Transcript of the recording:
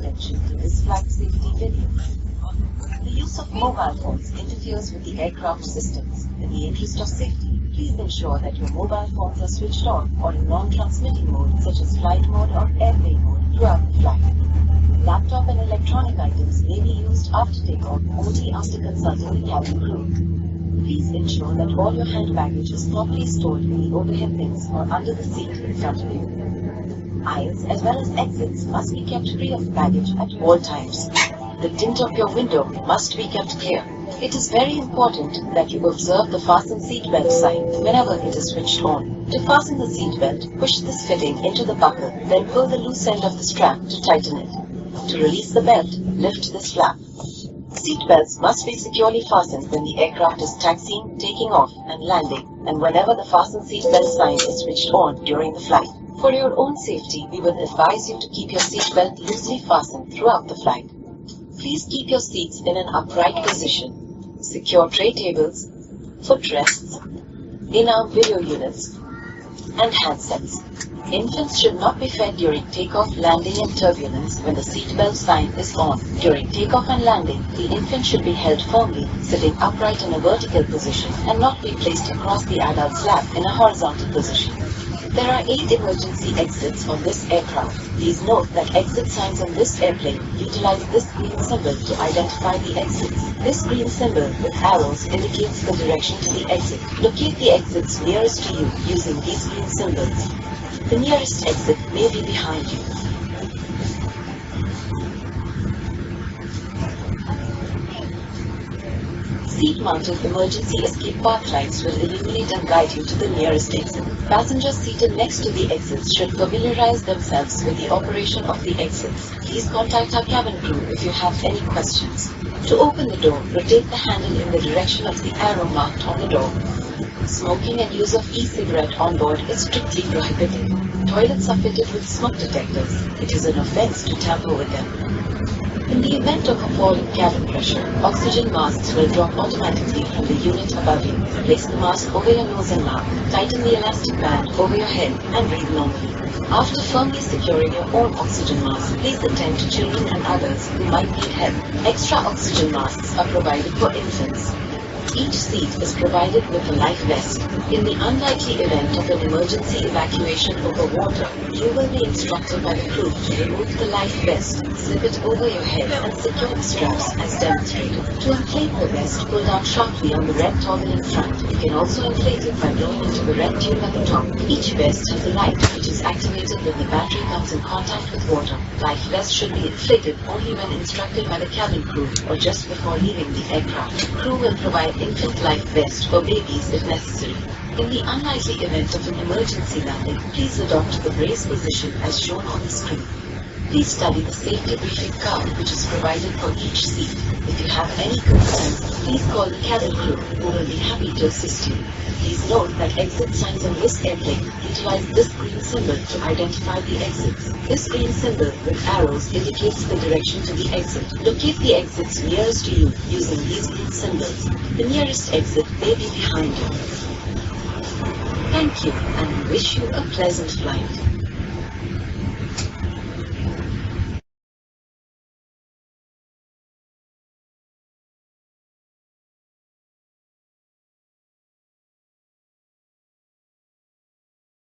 attention to this flight safety video. The use of mobile phones interferes with the aircraft systems. In the interest of safety, please ensure that your mobile phones are switched on or in non-transmitting mode such as flight mode or airplane mode throughout the flight. Laptop and electronic items may be used after takeoff only after consulting the cabin crew. Please ensure that all your hand baggage is properly stored in the overhead bins or under the seat in front of you. Aisles as well as exits must be kept free of baggage at all times. The tint of your window must be kept clear. It is very important that you observe the fasten seat belt sign whenever it is switched on. To fasten the seat belt, push this fitting into the buckle, then pull the loose end of the strap to tighten it. To release the belt, lift this flap. Seat belts must be securely fastened when the aircraft is taxiing, taking off, and landing, and whenever the fasten seat belt sign is switched on during the flight. For your own safety, we would advise you to keep your seat belt loosely fastened throughout the flight. Please keep your seats in an upright position. Secure tray tables, footrests, in-arm video units, and handsets. Infants should not be fed during takeoff, landing, and turbulence when the seatbelt sign is on. During takeoff and landing, the infant should be held firmly, sitting upright in a vertical position, and not be placed across the adult's lap in a horizontal position. There are 8 emergency exits on this aircraft. Please note that exit signs on this airplane utilize this green symbol to identify the exits. This green symbol with arrows indicates the direction to the exit. Locate the exits nearest to you using these green symbols. The nearest exit may be behind you. Seat-mounted emergency escape path lights will illuminate and guide you to the nearest exit. Passengers seated next to the exits should familiarize themselves with the operation of the exits. Please contact our cabin crew if you have any questions. To open the door, rotate the handle in the direction of the arrow marked on the door. Smoking and use of e-cigarette on board is strictly prohibited. Toilets are fitted with smoke detectors. It is an offense to tamper with them. In the event of a fall in cabin pressure, oxygen masks will drop automatically from the unit above you. Place the mask over your nose and mouth, tighten the elastic band over your head, and breathe normally. After firmly securing your own oxygen mask, please attend to children and others who might need help. Extra oxygen masks are provided for infants. Each seat is provided with a life vest. In the unlikely event of an emergency evacuation over water, you will be instructed by the crew to remove the life vest, slip it over your head, and secure the straps as demonstrated. To inflate the vest, pull down sharply on the red toggle in front. You can also inflate it by blowing into the red tube at the top. Each vest has a light which is activated when the battery comes in contact with water. Life vest should be inflated only when instructed by the cabin crew or just before leaving the aircraft. Crew will provide infant life vest for babies if necessary. In the unlikely event of an emergency landing, please adopt the brace position as shown on the screen. Please study the safety briefing card which is provided for each seat. If you have any concerns, please call the cabin crew who will be happy to assist you. Please note that exit signs on this airplane utilize this green symbol to identify the exits. This green symbol with arrows indicates the direction to the exit. Locate the exits nearest to you using these green symbols. The nearest exit may be behind you. Thank you, and we wish you a pleasant flight.